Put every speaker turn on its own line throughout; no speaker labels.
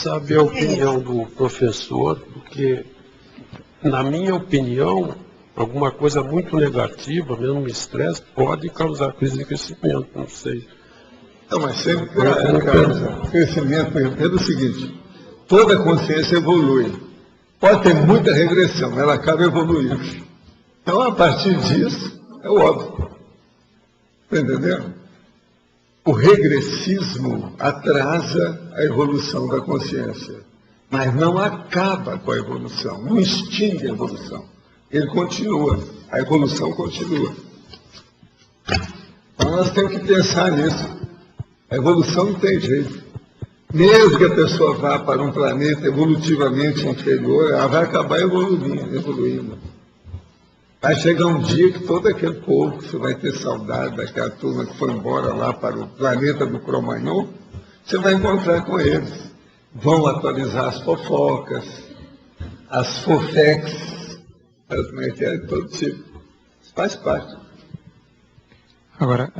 saber a opinião do professor, porque, na minha opinião, alguma coisa muito negativa, mesmo um estresse, pode causar crise de crescimento, não sei.
Não, mas sempre causa crescimento pelo seguinte, toda consciência evolui. Pode ter muita regressão, ela acaba evoluindo. Então, a partir disso, é óbvio. Está entendendo? O regressismo atrasa a evolução da consciência, mas não acaba com a evolução, não extingue a evolução. Ele continua, a evolução continua. Então, nós temos que pensar nisso. A evolução não tem jeito. Mesmo que a pessoa vá para um planeta evolutivamente inferior, ela vai acabar evoluindo. Vai chegar um dia que todo aquele povo, você vai ter saudade daquela turma que foi embora lá para o planeta do Cro-Magnon, você vai encontrar com eles. Vão atualizar as fofocas, as fofex, como é que é, de todo tipo. Isso faz parte.
Agora,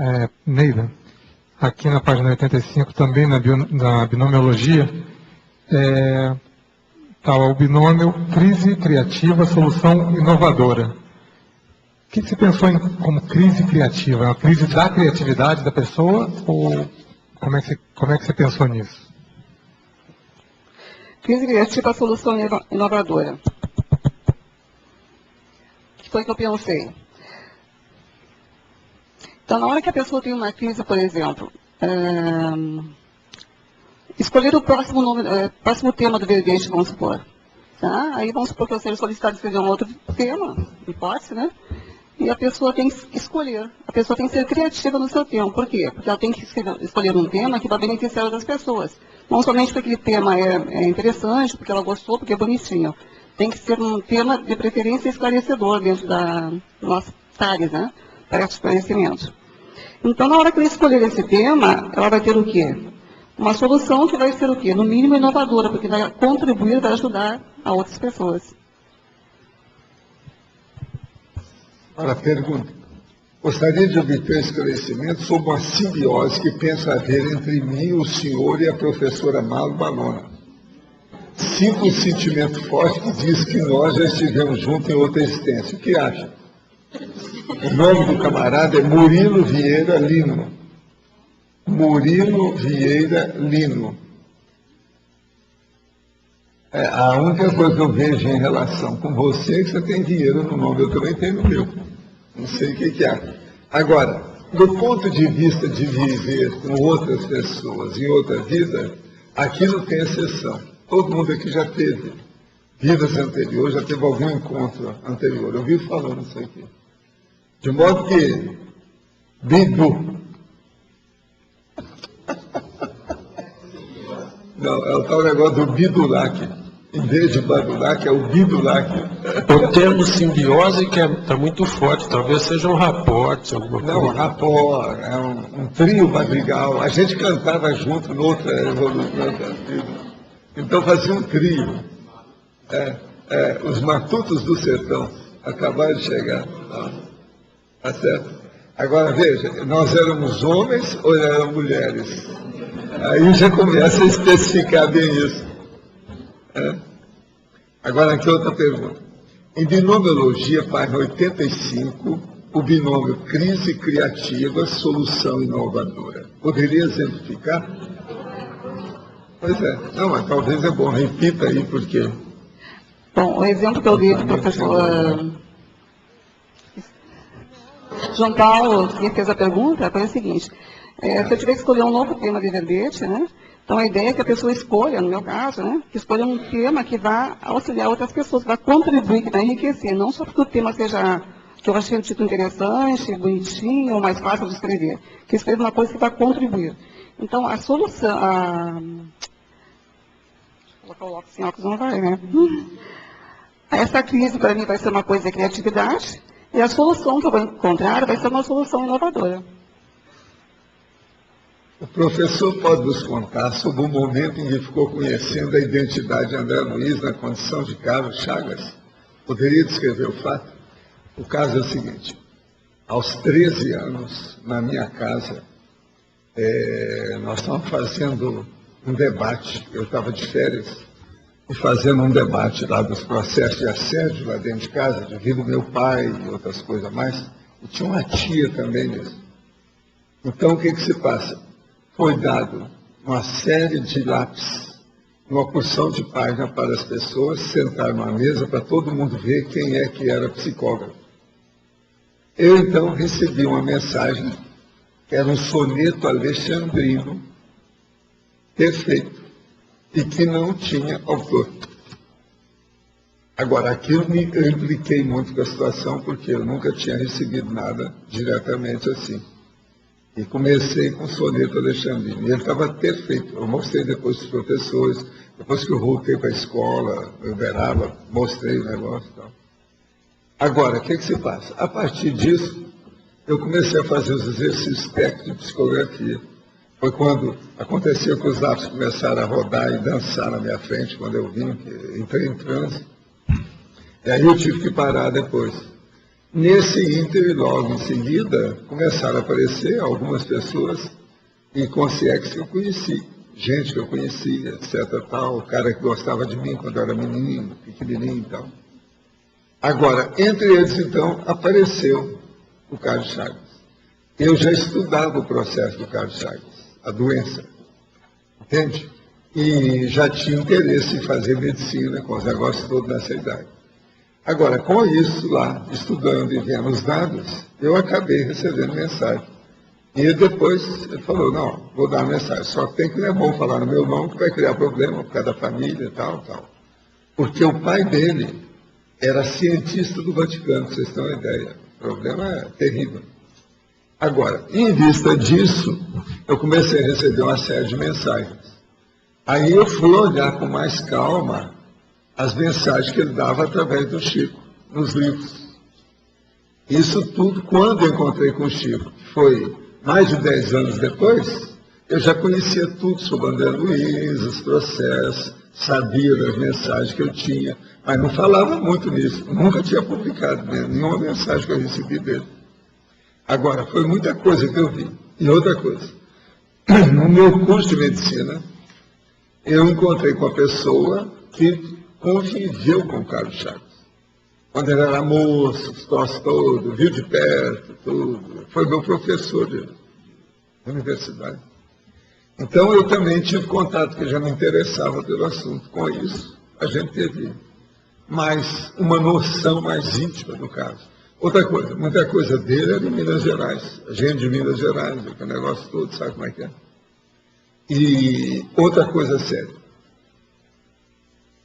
Neida, aqui na página 85, também na binomiologia, está o binômio crise criativa, solução inovadora. O que você pensou como crise criativa? É uma crise da criatividade da pessoa ou como é que você pensou nisso?
Crise criativa, solução inovadora. O que foi que eu pensei? Então, na hora que a pessoa tem uma crise, por exemplo, escolher o próximo tema do verbete, vamos supor. Tá? Aí vamos supor que eu seja solicitado a escrever um outro tema, hipótese, né? E a pessoa tem que escolher. A pessoa tem que ser criativa no seu tema. Por quê? Porque ela tem que escolher um tema que vai beneficiar outras pessoas. Não somente porque aquele tema é interessante, porque ela gostou, porque é bonitinho. Tem que ser um tema de preferência esclarecedor dentro da nossa área, né? Para esclarecimento. Então, na hora que ela escolher esse tema, ela vai ter o quê? Uma solução que vai ser o quê? No mínimo inovadora, porque vai contribuir, vai ajudar a outras pessoas.
Agora, pergunta. Gostaria de obter esclarecimento sobre uma simbiose que penso haver entre mim, o senhor e a professora Malu Balona. Sinto um sentimento forte que diz que nós já estivemos juntos em outra existência. O que acha? O nome do camarada é Murilo Vieira Lino. Murilo Vieira Lino. A única coisa que eu vejo em relação com você é que você tem dinheiro no nome, eu também tenho no meu. Não sei o que é. Agora, do ponto de vista de viver com outras pessoas em outra vida, aqui não tem exceção. Todo mundo aqui já teve vidas anteriores, já teve algum encontro anterior. Eu vi falando isso aqui. De modo que, Bidu. Não, é o tal negócio do Bidulac. Em vez de Badulac, é o Bidulac.
O termo simbiose que está muito forte, talvez seja um raporte, alguma coisa.
Não, rapport, é um trio madrigal. A gente cantava junto noutra evolução da vida. Então fazia um trio. Os matutos do sertão acabaram de chegar. Tá certo? Agora veja, nós éramos homens ou éramos mulheres? Aí já começa a especificar bem isso. Agora aqui outra pergunta. Em binomiologia, página 85, o binômio crise criativa, solução inovadora. Poderia exemplificar? Pois é. Não, mas talvez é bom. Repita aí, porque...
Bom, o exemplo que eu dei para o professor João Paulo, que fez a pergunta, foi o seguinte. Se eu tiver que escolher um novo tema de verbete, né? Então, a ideia é que a pessoa escolha, no meu caso, né, que escolha um tema que vá auxiliar outras pessoas, que vai contribuir, que vai enriquecer, não só porque o tema seja, que eu achei o título interessante, bonitinho, ou mais fácil de escrever, que escreva uma coisa que vai contribuir. Então, a solução, vou colocar o óculos sem óculos, não vai, né? Essa crise, para mim, vai ser uma coisa de criatividade, e a solução que eu vou encontrar vai ser uma solução inovadora.
O professor pode nos contar sobre o momento em que ficou conhecendo a identidade de André Luiz na condição de Carlos Chagas? Poderia descrever o fato? O caso é o seguinte. Aos 13 anos, na minha casa, nós estávamos fazendo um debate, eu estava de férias, e fazendo um debate lá dos processos de assédio lá dentro de casa, devido ao meu pai e outras coisas mais, e tinha uma tia também nisso. Então, o que se passa? Foi dado uma série de lápis, uma porção de página para as pessoas sentar numa mesa para todo mundo ver quem é que era psicógrafo. Eu, então, recebi uma mensagem, que era um soneto alexandrino, perfeito, e que não tinha autor. Agora, aquilo eu impliquei muito com a situação, porque eu nunca tinha recebido nada diretamente assim. E comecei com o soneto alexandrino. E ele estava perfeito. Eu mostrei depois para os professores, depois que eu voltei para a escola, eu Uberaba, mostrei o negócio e tal. Agora, o que se passa? A partir disso, eu comecei a fazer os exercícios técnicos de psicografia. Foi quando aconteceu que os lápis começaram a rodar e dançar na minha frente, quando eu vim, que entrei em transe. E aí eu tive que parar depois. Nesse ínter, logo em seguida, começaram a aparecer algumas pessoas e consciência que eu conheci. Gente que eu conhecia, etc. Tal, o cara que gostava de mim quando eu era menino, pequenininho e tal. Agora, entre eles, então, apareceu o Carlos Chagas. Eu já estudava o processo do Carlos Chagas, a doença, entende? E já tinha interesse em fazer medicina com os negócios todos nessa idade. Agora, com isso lá, estudando e vendo os dados, eu acabei recebendo mensagem. E depois ele falou, não, vou dar uma mensagem, só que não é bom falar no meu nome, que vai criar problema por causa da família e tal, tal. Porque o pai dele era cientista do Vaticano, pra vocês terem uma ideia. O problema é terrível. Agora, em vista disso, eu comecei a receber uma série de mensagens. Aí eu fui olhar com mais calma as mensagens que ele dava através do Chico, nos livros. Isso tudo, quando eu encontrei com o Chico, foi mais de 10 anos depois, eu já conhecia tudo sobre André Luiz, os processos, sabia das mensagens que eu tinha, mas não falava muito nisso. Nunca tinha publicado nenhuma mensagem que eu recebi dele. Agora, foi muita coisa que eu vi. E outra coisa, no meu curso de medicina, eu encontrei com a pessoa que conviveu com o Carlos Chagas. Quando ele era moço, os troços todos, viu de perto, tudo. Foi meu professor de universidade. Então, eu também tive contato, que já me interessava pelo assunto. Com isso, a gente teve mais uma noção mais íntima do caso. Outra coisa, muita coisa dele era em Minas Gerais. A gente de Minas Gerais, o negócio todo, sabe como é que é? E outra coisa séria.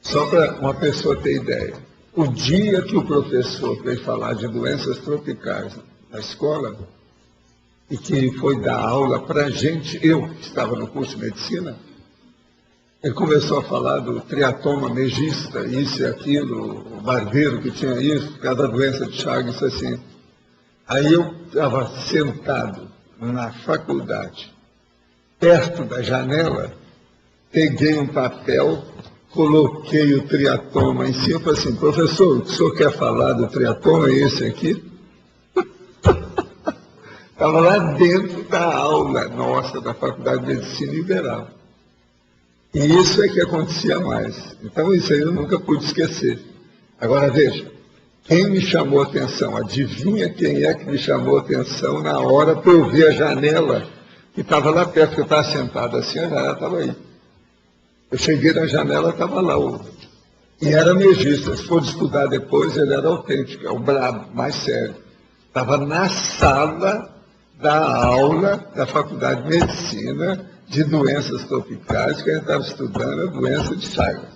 Só para uma pessoa ter ideia. O dia que o professor veio falar de doenças tropicais na escola, e que foi dar aula para a gente, eu que estava no curso de medicina, ele começou a falar do triatoma megista, isso e aquilo, o barbeiro que tinha isso, cada doença de Chagas, isso assim. Aí eu estava sentado na faculdade, perto da janela, peguei um papel, coloquei o triatoma em cima e falei assim, professor, o senhor quer falar do triatoma, é esse aqui? Estava lá dentro da aula nossa, da Faculdade de Medicina Liberal. E isso é que acontecia mais. Então isso aí eu nunca pude esquecer. Agora veja, quem me chamou a atenção? Adivinha quem é que me chamou a atenção na hora para eu ver a janela que estava lá perto, que eu estava sentado assim, a janela estava aí. Eu cheguei na janela, estava lá. E era megista. Se for estudar depois, ele era autêntico, é o brabo, mais sério. Estava na sala da aula da Faculdade de Medicina de doenças tropicais, que a gente estava estudando a doença de Chagas.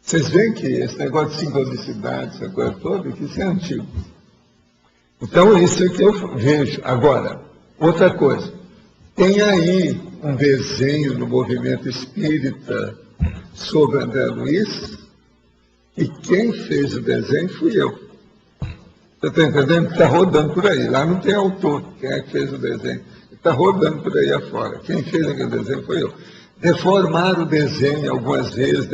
Vocês veem que esse negócio de sincronicidade, essa coisa toda, que isso é antigo. Então, isso é que eu vejo. Agora, outra coisa. Tem aí um desenho no movimento espírita sobre André Luiz, e quem fez o desenho fui eu. Você está entendendo? Está rodando por aí. Lá não tem autor. Quem é que fez o desenho? Está rodando por aí afora. Quem fez aquele desenho foi eu. Deformaram o desenho algumas vezes.